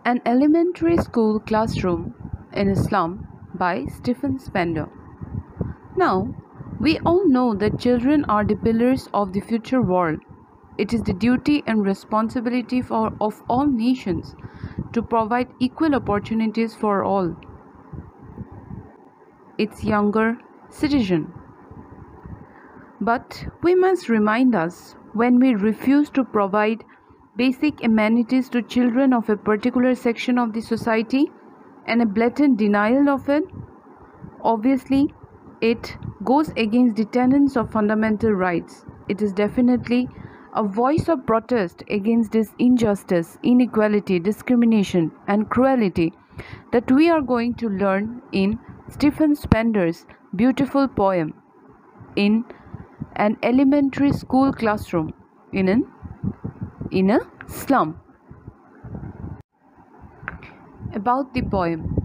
An Elementary School Classroom in a Slum by Stephen Spender. Now, we all know that children are the pillars of the future world. It is the duty and responsibility of all nations to provide equal opportunities for all its younger citizens. But we must remind us when we refuse to provide basic amenities to children of a particular section of the society and a blatant denial of it, obviously it goes against the tenets of fundamental rights. It is definitely a voice of protest against this injustice, inequality, discrimination, and cruelty that we are going to learn in Stephen Spender's beautiful poem, In an Elementary School Classroom in a Slum. About the poem.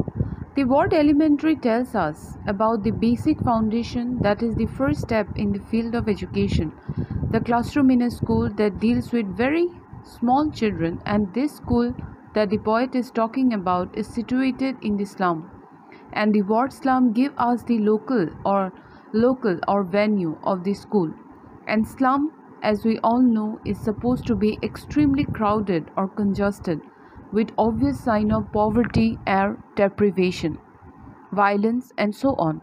The word elementary tells us about the basic foundation that is the first step in the field of education. The classroom in a school that deals with very small children, and this school that the poet is talking about is situated in the slum. And the word slum gives us the local or venue of the school. And slum, as we all know, is supposed to be extremely crowded or congested, with obvious sign of poverty, air deprivation, violence, and so on.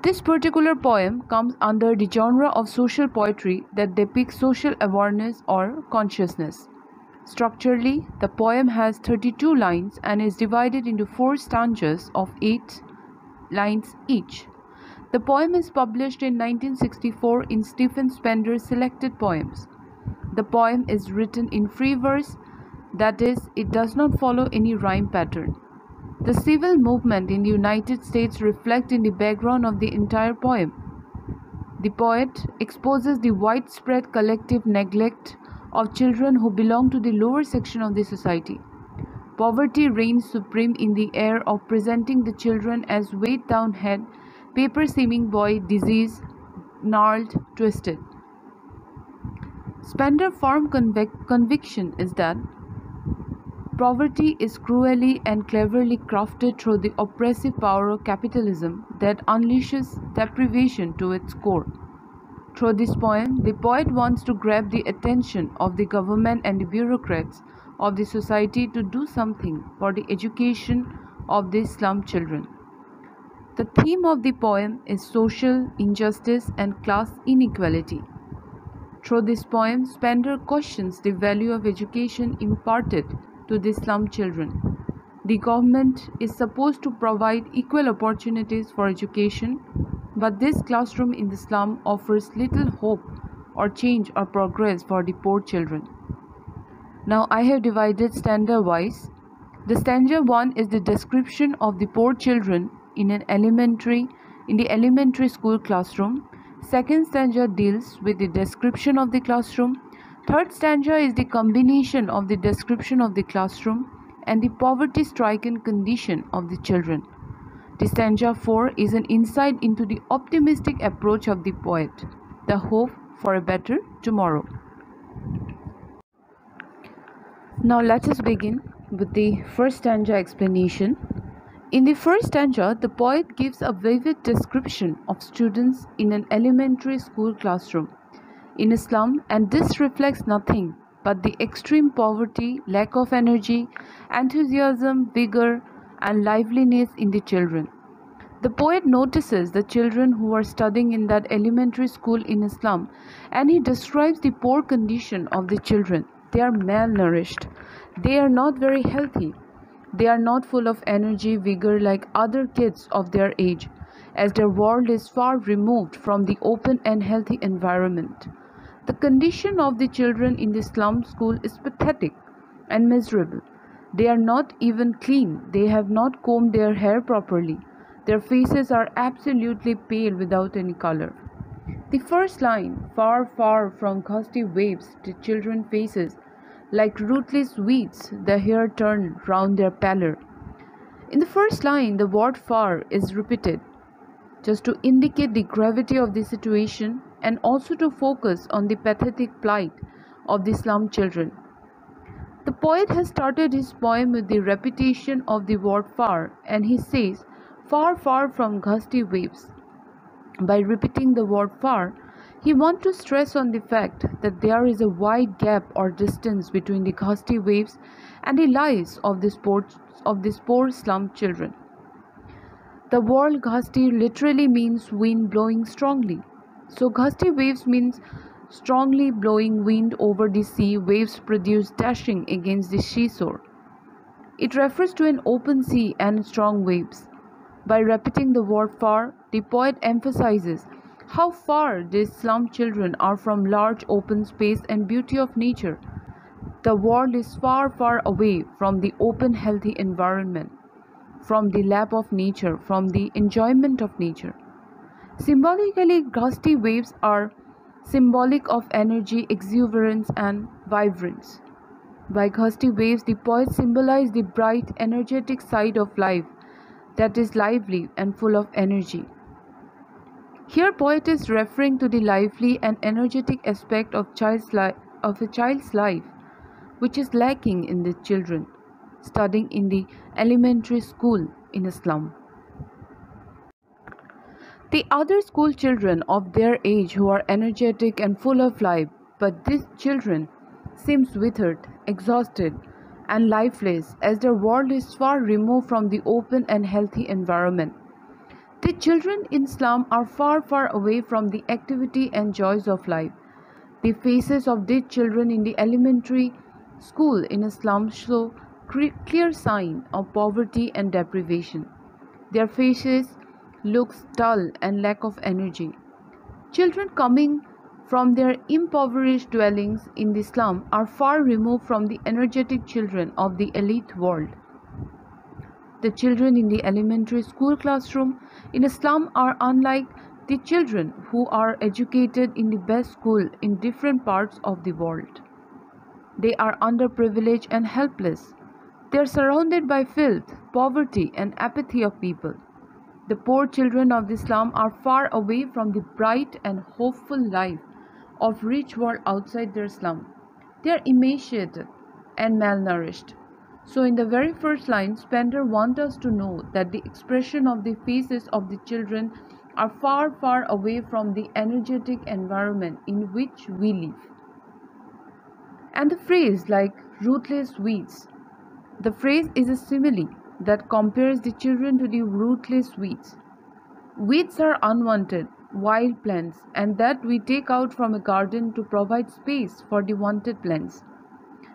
This particular poem comes under the genre of social poetry that depicts social awareness or consciousness. Structurally, the poem has 32 lines and is divided into 4 stanzas of 8 lines each. The poem is published in 1964 in Stephen Spender's Selected Poems. The poem is written in free verse, that is, it does not follow any rhyme pattern. The civil movement in the United States reflects in the background of the entire poem. The poet exposes the widespread collective neglect of children who belong to the lower section of the society. Poverty reigns supreme in the air of presenting the children as weighed down head, paper-seeming boy, diseased, gnarled, twisted. Spender's firm conviction is that poverty is cruelly and cleverly crafted through the oppressive power of capitalism that unleashes deprivation to its core. Through this poem, the poet wants to grab the attention of the government and the bureaucrats of the society to do something for the education of these slum children. The theme of the poem is social injustice and class inequality. Through this poem, Spender questions the value of education imparted to the slum children. The government is supposed to provide equal opportunities for education, but this classroom in the slum offers little hope or change or progress for the poor children. Now I have divided stanza wise. The stanza 1 is the description of the poor children in the elementary school classroom. Second stanza deals with the description of the classroom. Third stanza is the combination of the description of the classroom and the poverty-stricken condition of the children. The stanza 4 is an insight into the optimistic approach of the poet, the hope for a better tomorrow. Now let us begin with the first stanza explanation. In the first stanza, the poet gives a vivid description of students in an elementary school classroom in a slum, and this reflects nothing but the extreme poverty, lack of energy, enthusiasm, vigor, and liveliness in the children. The poet notices the children who are studying in that elementary school in a slum, and he describes the poor condition of the children. They are malnourished. They are not very healthy. They are not full of energy, vigor like other kids of their age, as their world is far removed from the open and healthy environment. The condition of the children in the slum school is pathetic and miserable. They are not even clean. They have not combed their hair properly. Their faces are absolutely pale without any color. The first line, far, far from gusty waves, the children's faces like rootless weeds, the hair turned round their pallor. In the first line, the word far is repeated, just to indicate the gravity of the situation and also to focus on the pathetic plight of the slum children. The poet has started his poem with the repetition of the word far, and he says, far, far from gusty waves. By repeating the word far, he wants to stress on the fact that there is a wide gap or distance between the gusty waves and the lives of these poor slum children. The word gusty literally means wind blowing strongly. So gusty waves means strongly blowing wind over the sea, waves produced dashing against the seashore. It refers to an open sea and strong waves. By repeating the word far, the poet emphasizes how far these slum children are from large open space and beauty of nature. The world is far, far away from the open, healthy environment, from the lap of nature, from the enjoyment of nature. Symbolically, gusty waves are symbolic of energy, exuberance, and vibrance. By gusty waves, the poet symbolizes the bright, energetic side of life that is lively and full of energy. Here, poet is referring to the lively and energetic aspect of a child's life, which is lacking in the children studying in the elementary school in a slum. The other school children of their age who are energetic and full of life, but these children seems withered, exhausted, and lifeless as their world is far removed from the open and healthy environment. The children in slum are far, far away from the activity and joys of life. The faces of these children in the elementary school in a slum show clear sign of poverty and deprivation. Their faces look dull and lack of energy. Children coming from their impoverished dwellings in the slum are far removed from the energetic children of the elite world. The children in the elementary school classroom in a slum are unlike the children who are educated in the best school in different parts of the world. They are underprivileged and helpless. They are surrounded by filth, poverty, and apathy of people. The poor children of the slum are far away from the bright and hopeful life of rich world outside their slum. They are emaciated and malnourished. So in the very first line, Spender wants us to know that the expression of the faces of the children are far, far away from the energetic environment in which we live. And the phrase like ruthless weeds. The phrase is a simile that compares the children to the ruthless weeds. Weeds are unwanted, wild plants, and that we take out from a garden to provide space for the wanted plants.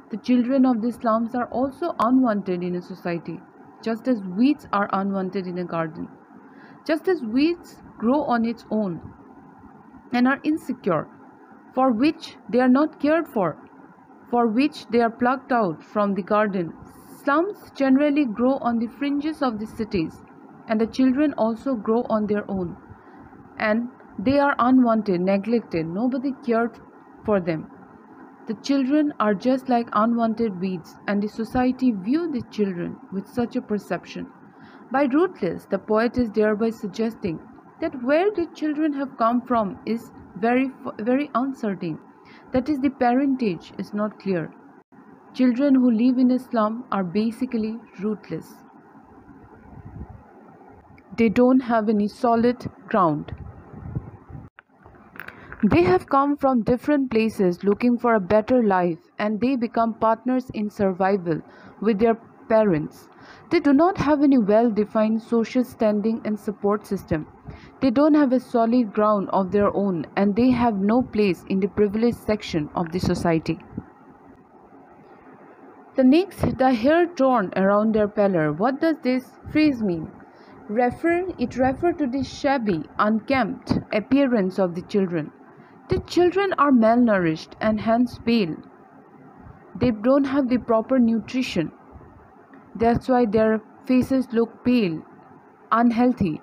The children of the slums are also unwanted in a society, just as weeds are unwanted in a garden. Just as weeds grow on its own and are insecure, for which they are not cared for which they are plucked out from the garden. Slums generally grow on the fringes of the cities, and the children also grow on their own. And they are unwanted, neglected, nobody cared for them. The children are just like unwanted weeds, and the society view the children with such a perception. By ruthless, the poet is thereby suggesting that where the children have come from is very, very uncertain. That is, the parentage is not clear. Children who live in a slum are basically ruthless. They don't have any solid ground. They have come from different places looking for a better life, and they become partners in survival with their parents. They do not have any well-defined social standing and support system. They don't have a solid ground of their own, and they have no place in the privileged section of the society. The next, the hair torn around their pallor. What does this phrase mean? It refers to the shabby, unkempt appearance of the children. The children are malnourished and hence pale. They don't have the proper nutrition. That's why their faces look pale, unhealthy.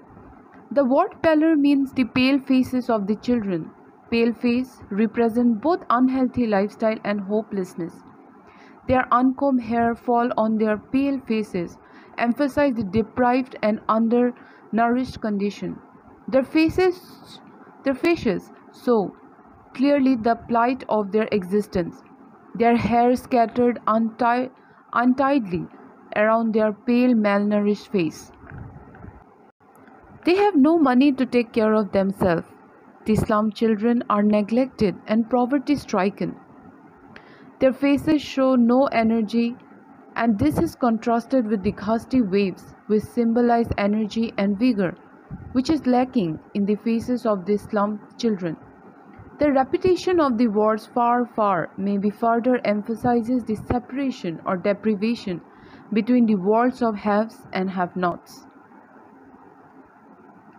The word pallor means the pale faces of the children. Pale face represent both unhealthy lifestyle and hopelessness. Their uncombed hair fall on their pale faces, emphasize the deprived and undernourished condition. Their faces show clearly the plight of their existence. their hair scattered untidily around their pale, malnourished face. They have no money to take care of themselves. The slum children are neglected and poverty stricken. Their faces show no energy, and this is contrasted with the gusty waves which symbolize energy and vigor, which is lacking in the faces of the slum children. The repetition of the words far, far maybe further emphasizes the separation or deprivation between the worlds of haves and have-nots.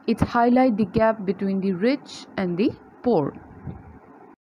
It highlights the gap between the rich and the poor.